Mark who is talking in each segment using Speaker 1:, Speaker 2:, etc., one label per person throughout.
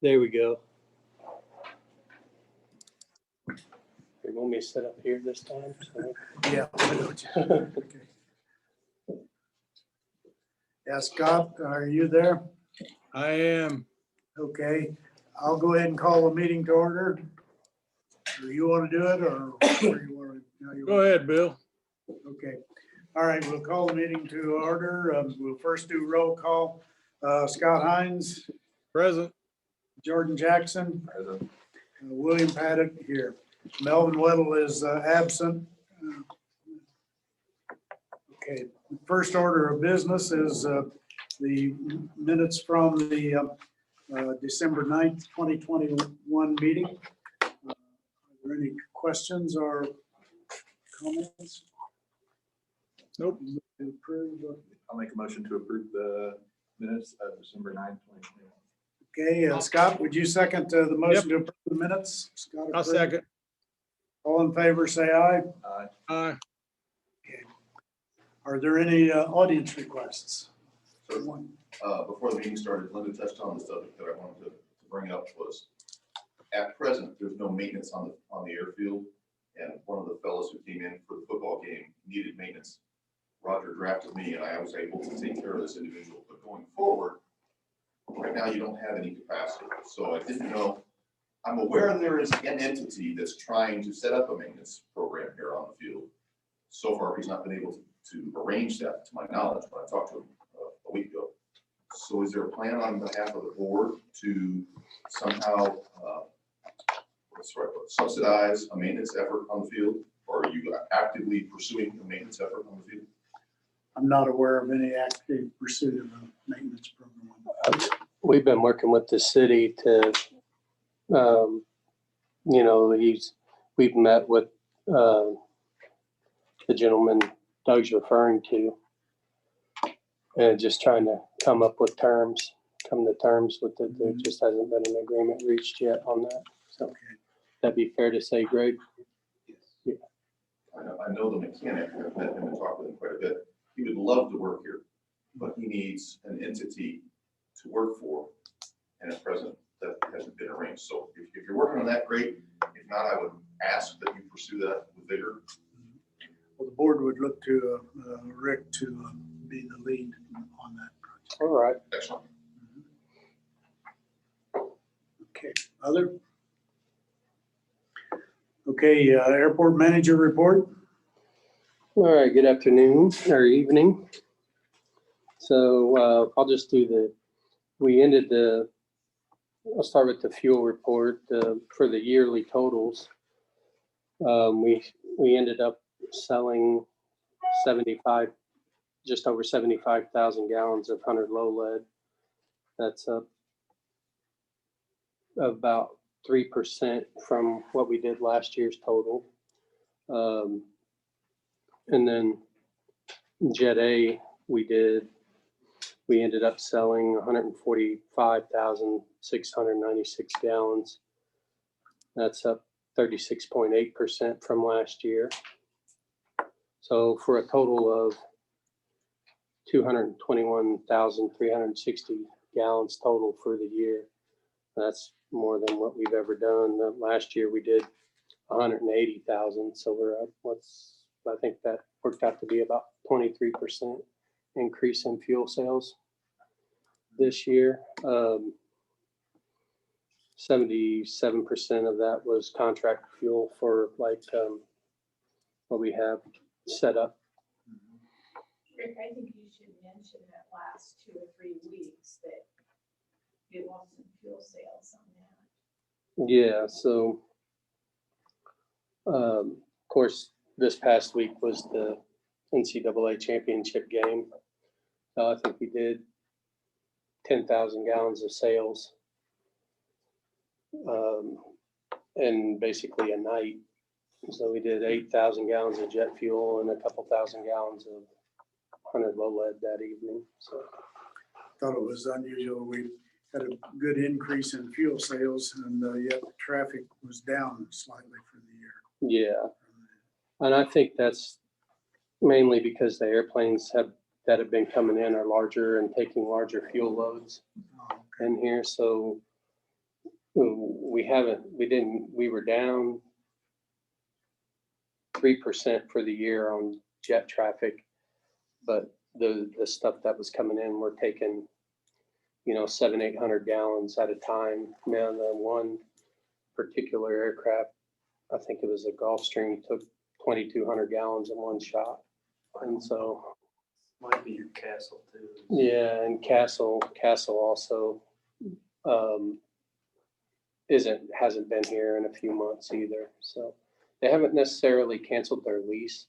Speaker 1: There we go. You want me to sit up here this time?
Speaker 2: Yeah. Okay. Yeah, Scott, are you there?
Speaker 3: I am.
Speaker 2: Okay, I'll go ahead and call the meeting to order. Do you want to do it or you want to?
Speaker 3: Go ahead, Bill.
Speaker 2: Okay, all right, we'll call the meeting to order. We'll first do roll call. Scott Hines,
Speaker 3: Present.
Speaker 2: Jordan Jackson, William Paddock here. Melvin Weddle is absent. Okay, first order of business is the minutes from the December 9th, 2021 meeting. Are there any questions or comments?
Speaker 3: Nope.
Speaker 2: To approve,
Speaker 4: I'll make a motion to approve the minutes of December 9th, 2021.
Speaker 2: Okay, Scott, would you second the motion to approve the minutes? Scott,
Speaker 3: I'll
Speaker 2: approve.
Speaker 3: second.
Speaker 2: All in favor, say aye.
Speaker 3: Aye.
Speaker 2: Are there any audience requests?
Speaker 5: So, before the meeting started, Linda touched on the subject that I wanted to bring up was, at present, there's no maintenance on the airfield. And one of the fellows who came in for the football game needed maintenance. Roger drafted me and I was able to take care of this individual, but going forward, right now you don't have any capacity. So I didn't know, I'm aware there is an entity that's trying to set up a maintenance program here on the field. So far, he's not been able to arrange that to my knowledge, but I talked to him a week ago. So is there a plan on behalf of the board to somehow subsidize a maintenance effort on the field? Or are you actively pursuing a maintenance effort on the field?
Speaker 2: I'm not aware of any active pursuit of a maintenance program.
Speaker 1: We've been working with the city to, we've met with the gentleman Doug's referring to, and just trying to come to terms with it. There just hasn't been an agreement reached yet on that. So that'd be fair to say, Greg?
Speaker 5: Yeah. I know the mechanic. I've met him and talked with him quite a bit. He would love to work here, but he needs an entity to work for. And at present, that hasn't been arranged. So if you're working on that, great. If not, I would ask that you pursue that with vigor.
Speaker 2: Well, the board would look to Rick to be the lead on that project.
Speaker 1: All right.
Speaker 5: Excellent.
Speaker 2: Okay, other? Okay, airport manager report.
Speaker 1: All right, good afternoon or evening. So I'll just do I'll start with the fuel report for the yearly totals. We ended up selling just over 75,000 gallons of 100 low lead. That's up about 3% from what we did last year's total. And then Jet A, we ended up selling 145,696 gallons. That's up 36.8% from last year. So for a total of 221,360 gallons total for the year. That's more than what we've ever done. Last year we did 180,000. So we're up, I think that worked out to be about 23% increase in fuel sales this year. 77% of that was contract fuel for what we have set up.
Speaker 6: Rick, I think you should mention that last 2 or 3 weeks that it wasn't fuel sales on that.
Speaker 1: Yeah, so of course, this past week was the NCAA championship game. I think we did 10,000 gallons of sales in basically a night. So we did 8,000 gallons of jet fuel and a couple thousand gallons of 100 low lead that evening. So
Speaker 2: Thought it was unusual. We had a good increase in fuel sales and yet traffic was down slightly for the year.
Speaker 1: yeah, and I think that's mainly because the airplanes that have been coming in are larger and taking larger fuel loads in here. So We were down 3% for the year on jet traffic, but the stuff that was coming in, we're taking, 700-800 gallons at a time. Now, the one particular aircraft, I think it was a Gulfstream, took 2,200 gallons in one shot. And so,
Speaker 7: Might be your castle too.
Speaker 1: yeah, and Castle also hasn't been here in a few months either. So they haven't necessarily canceled their lease,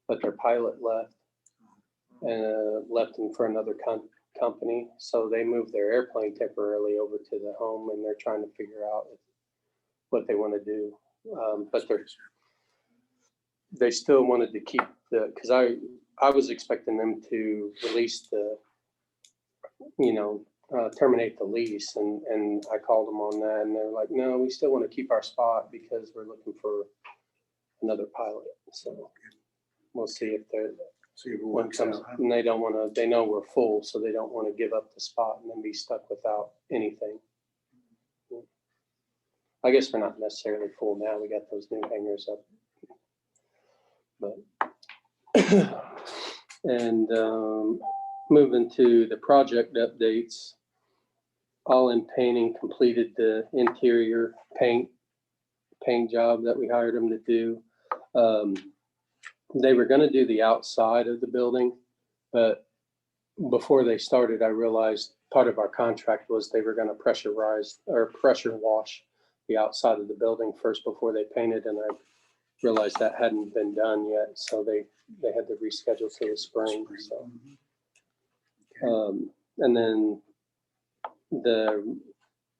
Speaker 1: but their pilot left and left them for another company. So they moved their airplane temporarily over to the home, and they're trying to figure out what they want to do. But they still wanted to keep because I was expecting them to release terminate the lease, and I called them on that, and they're like, no, we still want to keep our spot because we're looking for another pilot. So we'll see if
Speaker 2: See if it
Speaker 1: one
Speaker 2: works
Speaker 1: comes,
Speaker 2: out. Huh?
Speaker 1: and they don't want to. They know we're full, so they don't want to give up the spot and then be stuck without anything. I guess we're not necessarily full now. We got those new hangars up, but and moving to the project updates. All in Painting completed the interior paint job that we hired them to do. They were going to do the outside of the building, but before they started, I realized part of our contract was they were going to pressure wash the outside of the building first before they painted, and I realized that hadn't been done yet, so they had to reschedule to the spring. So, and then the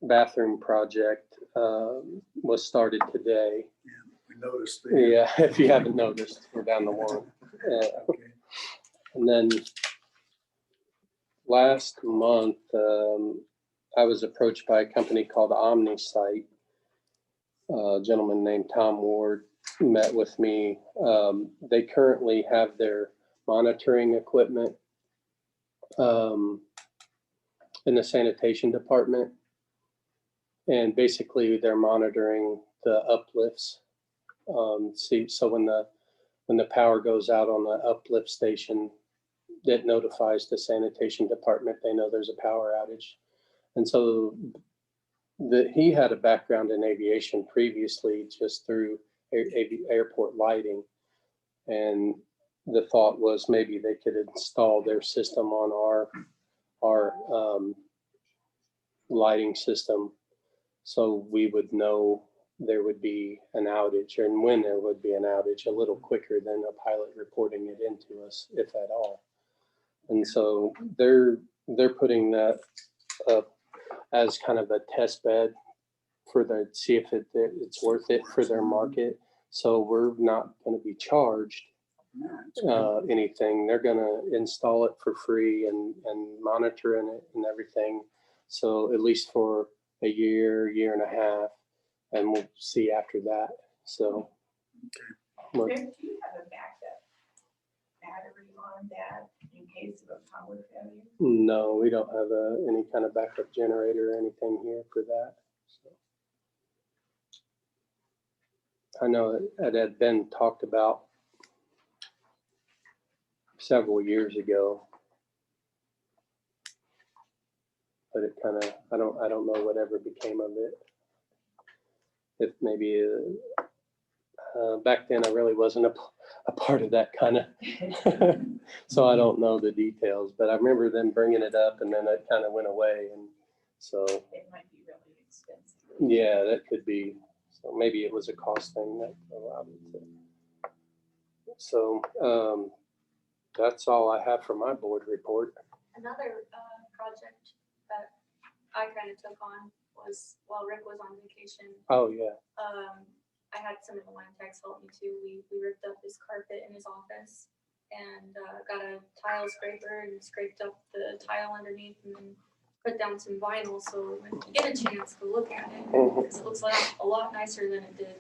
Speaker 1: bathroom project was started today.
Speaker 2: We noticed.
Speaker 1: Yeah, if you haven't noticed, we're down to one.
Speaker 2: Okay.
Speaker 1: And then last month, I was approached by a company called OmniSite. A gentleman named Tom Ward met with me. They currently have their monitoring equipment in the sanitation department. And basically they're monitoring the uplifts. So when the power goes out on the uplift station, that notifies the sanitation department. They know there's a power outage. And so he had a background in aviation previously, just through airport lighting. And the thought was maybe they could install their system on our lighting system, so we would know there would be an outage, and when there would be an outage, a little quicker than a pilot reporting it into us, if at all. And so they're putting that up as kind of a test bed for see if it's worth it for their market. So we're not going to be charged anything. They're going to install it for free and monitoring it and everything. So at least for a year and a half, and we'll see after that. So,
Speaker 6: Do you have a backup battery on that in case of a power failure?
Speaker 1: no, we don't have any kind of backup generator or anything here for that. So, I know it had been talked about several years ago, but it kind of, I don't know whatever became of it. If maybe back then I really wasn't a part of that kind of, so I don't know the details, but I remember them bringing it up and then it kind of went away. And so,
Speaker 6: It might be really expensive.
Speaker 1: yeah, that could be. So maybe it was a cost thing that allowed it to. So that's all I have for my board report.
Speaker 8: Another project that I kind of took on was while Rick was on vacation.
Speaker 1: Oh, yeah.
Speaker 8: I had some of the line techs help me too. We ripped up his carpet in his office and got a tile scraper and scraped up the tile underneath and then put down some vinyl. So when you get a chance to look at it, because it looks a lot nicer than it did.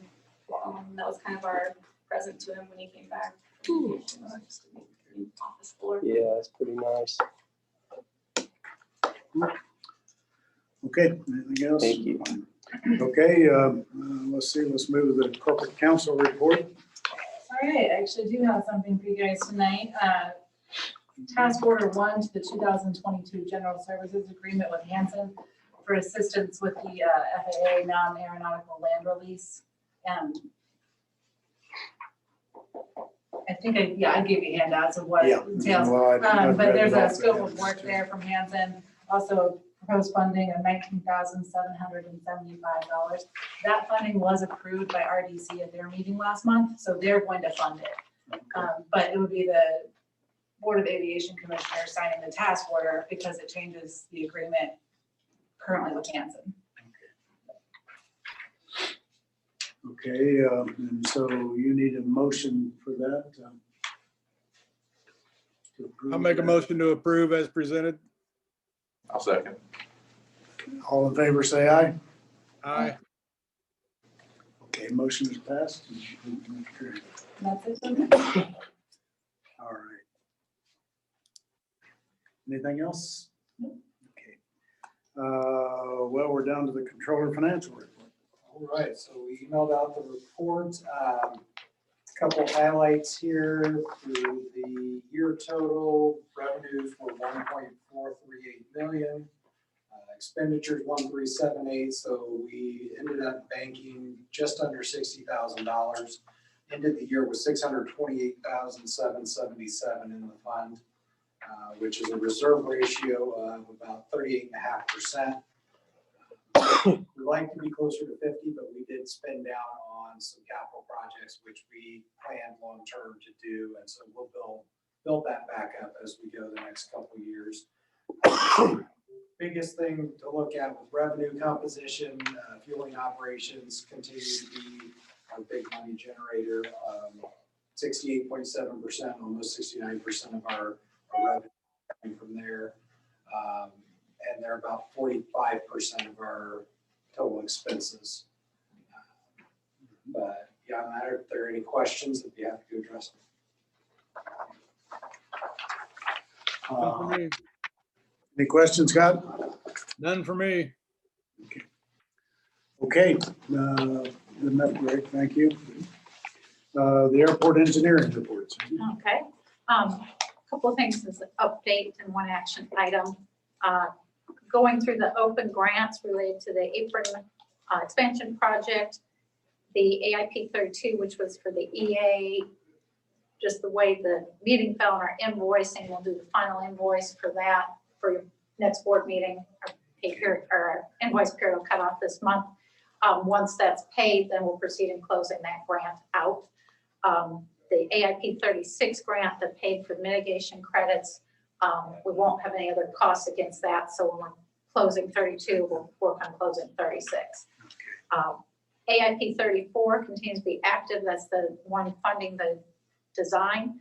Speaker 8: That was kind of our present to him when he came back from vacation. Office floor.
Speaker 1: Yeah, it's pretty nice.
Speaker 2: Okay, anything else?
Speaker 1: Thank you.
Speaker 2: Okay, let's see, let's move to the corporate council report.
Speaker 9: All right, I actually do have something for you guys tonight. Task Order 1 to the 2022 General Services Agreement with Hanson for assistance with the FAA non-aeronautical land release. I think, I gave you handouts of what it entails.
Speaker 2: Well, I've
Speaker 9: But
Speaker 2: read
Speaker 9: there's
Speaker 2: it all
Speaker 9: a scope
Speaker 2: together,
Speaker 9: of work
Speaker 2: too.
Speaker 9: there from Hanson, also proposed funding of $19,775. That funding was approved by RDC at their meeting last month, so they're going to fund it. But it would be the Board of Aviation Commissioners signing the task order because it changes the agreement currently with Hanson.
Speaker 2: Okay, and so you need a motion for that. To approve
Speaker 3: I'll make a
Speaker 2: that.
Speaker 3: motion to approve as presented.
Speaker 4: I'll second.
Speaker 2: All in favor, say aye.
Speaker 3: Aye.
Speaker 2: Okay, motion is passed.
Speaker 9: That's it for me.
Speaker 2: All right. Anything else? Okay. Well, we're down to the controller financial report.
Speaker 7: All right, so we emailed out the report. Couple highlights here for the year total. Revenues were 1.438 million. Expenditures 1,378, so we ended up banking just under $60,000. Ended the year with 628,777 in the fund, which is a reserve ratio of about 38.5%. We'd like to be closer to 50, but we did spend down on some capital projects, which we planned long-term to do. And so we'll build that back up as we go the next couple of years. Biggest thing to look at with revenue composition, fueling operations continue to be our big money generator. 68.7%, almost 69% of our revenue coming from there. And they're about 45% of our total expenses. But yeah, no matter if there are any questions, if you have to address them.
Speaker 3: None for me.
Speaker 2: Any questions, Scott?
Speaker 3: None for me.
Speaker 2: Okay, good enough, Greg, thank you. The airport engineering reports.
Speaker 6: Okay, couple of things as an update and one action item. Going through the open grants related to the apron expansion project, the AIP 32, which was for the EA, just the way the meeting fell on our invoicing, we'll do the final invoice for that for your next board meeting. Our invoice period will cut off this month. Once that's paid, then we'll proceed in closing that grant out. The AIP 36 grant that paid for mitigation credits, we won't have any other costs against that. So when we're closing 32, we'll work on closing 36. AIP 34 continues to be active. That's the one funding the design.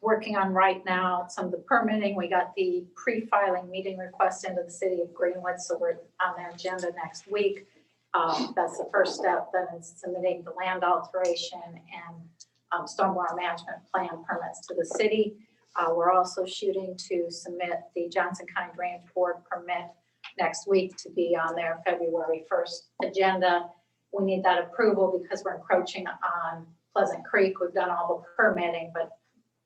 Speaker 6: Working on right now some of the permitting. We got the pre-filing meeting request into the city of Greenwood, so we're on their agenda next week. That's the first step. Then it's submitting the land alteration and stormwater management plan permits to the city. We're also shooting to submit the Johnson County Drainage Board permit next week to be on their February 1st agenda. We need that approval because we're encroaching on Pleasant Creek. We've done all the permitting, but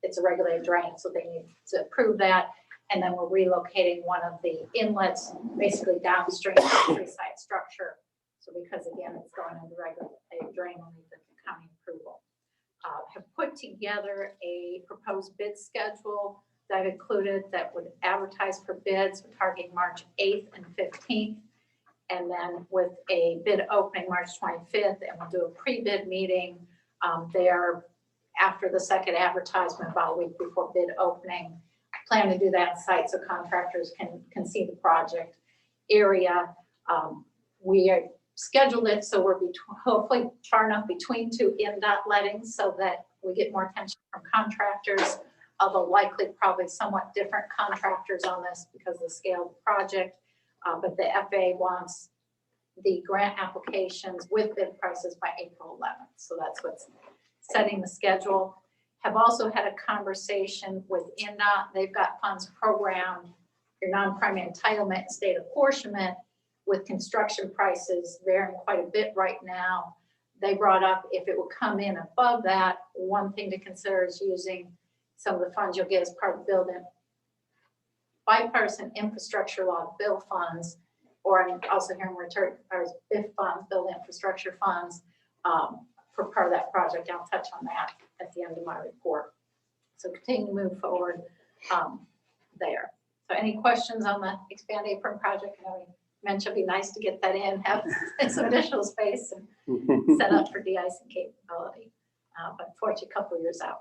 Speaker 6: it's a regulated drain, so they need to approve that. And then we're relocating one of the inlets, basically downstream of the three-site structure. So because again, it's going into regulated drain, we'll need the county approval. Have put together a proposed bid schedule that I've included that would advertise for bids. We're targeting March 8th and 15th. And then with a bid opening March 25th, and we'll do a pre-bid meeting there after the second advertisement, about a week before bid opening. Plan to do that on site so contractors can see the project area. We are scheduled it so we're hopefully far enough between two NDOT lettings so that we get more attention from contractors, although likely probably somewhat different contractors on this because of the scale of the project. But the FAA wants the grant applications with bid prices by April 11th. So that's what's setting the schedule. Have also had a conversation with NDOT. They've got funds programmed, your non-primary entitlement, state apportionment. with construction prices varying quite a bit right now, they brought up if it would come in above that, one thing to consider is using some of the funds you'll get as part of building bipartisan infrastructure law bill funds, or I'm also hearing return, or BIF funds, build infrastructure funds, for part of that project. I'll touch on that at the end of my report. So continue to move forward there. So any questions on the expand apron project? I know we mentioned it'd be nice to get that in, have some additional space and set up for de-icing capability, but unfortunately, a couple of years out.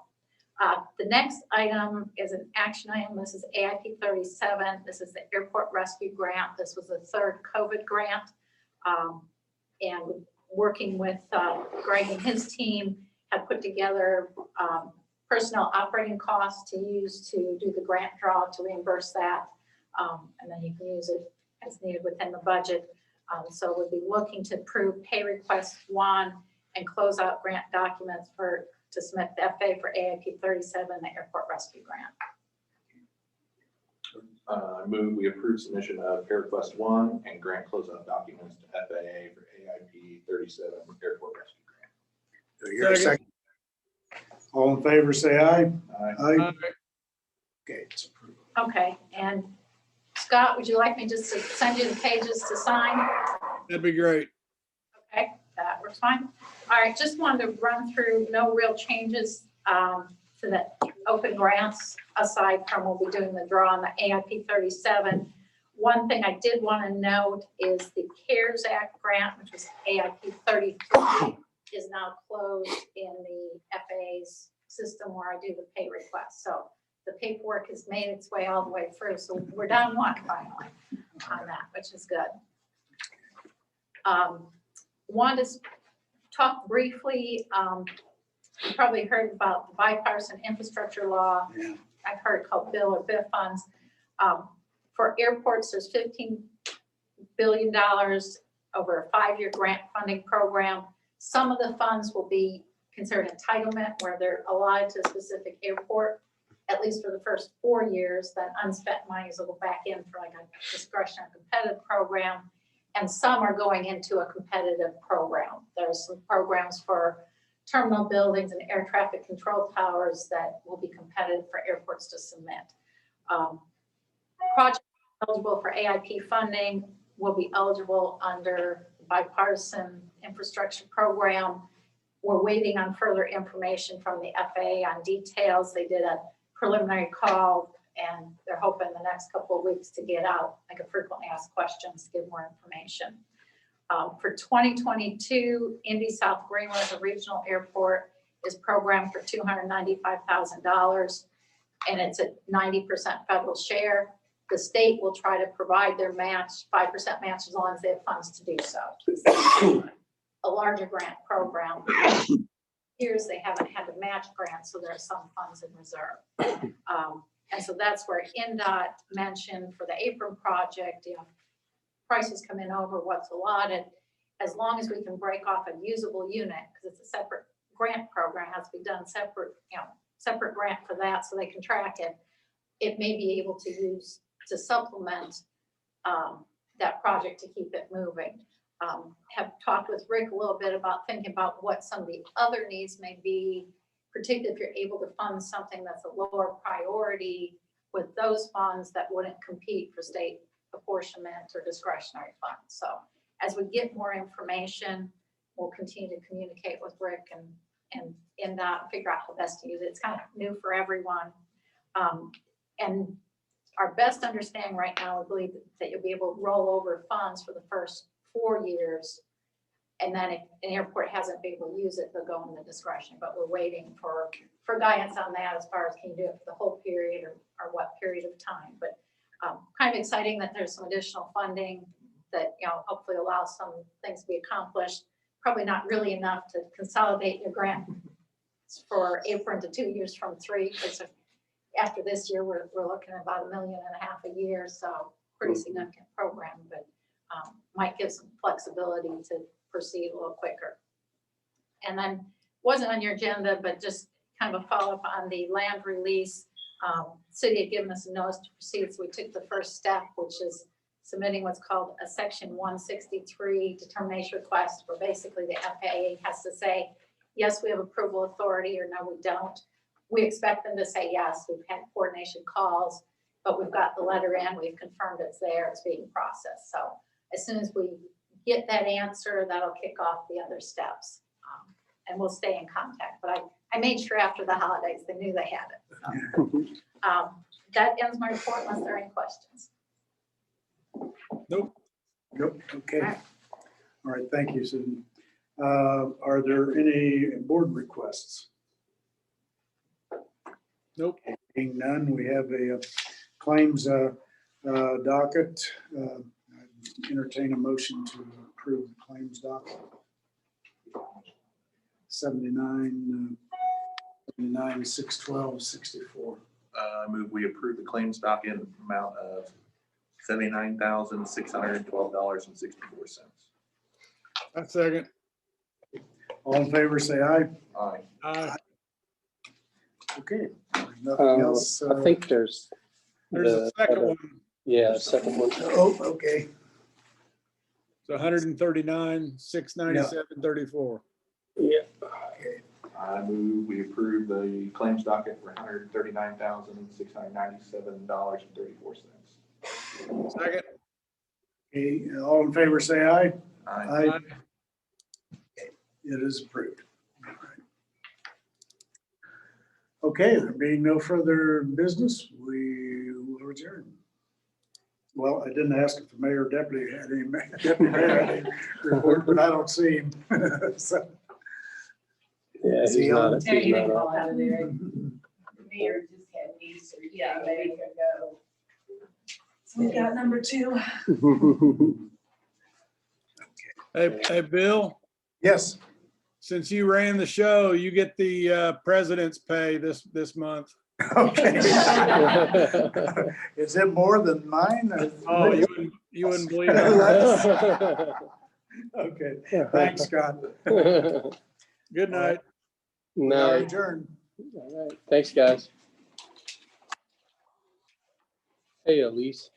Speaker 6: The next item is an action item. This is AIP 37. This is the airport rescue grant. This was the third COVID grant. And working with Greg and his team, have put together personnel operating costs to use to do the grant draw to reimburse that. And then you can use it as needed within the budget. So we'll be looking to approve pay request 1 and close out grant documents to submit the FA for AIP 37, the airport rescue grant.
Speaker 4: I move we approve submission of pay request 1 and grant closeout documents to FAA for AIP 37 airport rescue grant.
Speaker 2: Do I hear a second? All in favor, say aye.
Speaker 4: Aye.
Speaker 2: Okay, it's approved.
Speaker 6: Okay, and Scott, would you like me just to send you the pages to sign?
Speaker 3: That'd be great.
Speaker 6: Okay, that works fine. All right, just wanted to run through, no real changes to the open grants aside from we'll be doing the draw on the AIP 37. One thing I did want to note is the CARES Act grant, which was AIP 33, is now closed in the FAA's system where I do the pay request. So the paperwork has made its way all the way through. So we're done one finally on that, which is good. Wanted to talk briefly, you probably heard about the bipartisan infrastructure law.
Speaker 2: Yeah.
Speaker 6: I've heard called bill or BIF funds. For airports, there's $15 billion over a 5-year grant funding program. Some of the funds will be considered entitlement where they're allotted to a specific airport, at least for the first 4 years. Then unspent monies will go back in for like a discretionary competitive program. And some are going into a competitive program. There's some programs for terminal buildings and air traffic control towers that will be competitive for airports to submit. Projects eligible for AIP funding will be eligible under the bipartisan infrastructure program. We're waiting on further information from the FAA on details. They did a preliminary call and they're hoping the next couple of weeks to get out like a frequently asked questions to give more information. For 2022, Indy South Greenwood, a regional airport, is programmed for $295,000 and it's a 90% federal share. The state will try to provide their match, 5% match, as long as they have funds to do so. A larger grant program. Years they haven't had to match grants, so there are some funds in reserve. And so that's where NDOT mentioned for the apron project, you know, prices come in over what's allotted, as long as we can break off a usable unit, because it's a separate grant program, has to be done separate, you know, separate grant for that so they can track it. It may be able to use to supplement that project to keep it moving. Have talked with Rick a little bit about thinking about what some of the other needs may be, particularly if you're able to fund something that's a lower priority with those funds that wouldn't compete for state apportionment or discretionary funds. So as we get more information, we'll continue to communicate with Rick and figure out how best to use it. It's kind of new for everyone. And our best understanding right now, we believe that you'll be able to roll over funds for the first 4 years. And then if an airport hasn't been able to use it, they'll go in the discretion. But we're waiting for guidance on that as far as can you do it for the whole period or what period of time. But kind of exciting that there's some additional funding that, you know, hopefully allows some things to be accomplished. Probably not really enough to consolidate your grant for apron to 2 years from 3. Because after this year, we're looking at about $1.5 million a year. So pretty significant program, but might give some flexibility to proceed a little quicker. And then wasn't on your agenda, but just kind of a follow-up on the land release. City had given us a notice to proceed, so we took the first step, which is submitting what's called a Section 163 determination request, where basically the FAA has to say, yes, we have approval authority, or no, we don't. We expect them to say yes. We've had coordination calls, but we've got the letter in, we've confirmed it's there, it's being processed. So as soon as we get that answer, that'll kick off the other steps. And we'll stay in contact, but I made sure after the holidays, they knew they had it. So, that ends my report unless there are any questions.
Speaker 3: Nope.
Speaker 2: Nope, okay. All right, thank you, Susan. Are there any board requests?
Speaker 3: Nope.
Speaker 2: Being none, we have a claims docket. Entertain a motion to approve the claims docket. 79, 612, 64.
Speaker 4: Move we approve the claims docket in the amount of $79,612.64.
Speaker 3: I second.
Speaker 2: All in favor, say aye.
Speaker 4: Aye.
Speaker 3: Aye.
Speaker 2: Okay, nothing else.
Speaker 1: I think there's.
Speaker 3: There's a second one.
Speaker 1: Yeah, second one.
Speaker 2: Oh, okay.
Speaker 3: It's 139, 697, 34.
Speaker 1: Yeah.
Speaker 4: I move we approve the claims docket for $139,697.34.
Speaker 3: Second.
Speaker 2: Okay, all in favor, say aye.
Speaker 4: Aye.
Speaker 3: Aye.
Speaker 2: It is approved. All right. Okay, there being no further business, we will adjourn. Well, I didn't ask if the mayor or deputy had any report, but I don't see him. So,
Speaker 1: Yeah,
Speaker 2: Is
Speaker 1: he's
Speaker 2: he
Speaker 1: not.
Speaker 2: on?
Speaker 1: He's not on.
Speaker 9: out of there. Mayor just had me, so yeah, maybe could go. So we got number 2.
Speaker 3: Hey, Bill,
Speaker 2: Yes.
Speaker 3: since you ran the show, you get the president's pay this month.
Speaker 2: Okay. Is it more than mine?
Speaker 3: Oh, you wouldn't believe it.
Speaker 2: Okay, thanks, Scott.
Speaker 3: Good night.
Speaker 2: We are
Speaker 1: No,
Speaker 2: adjourned.
Speaker 1: all right. Thanks, guys. Hey, Elise.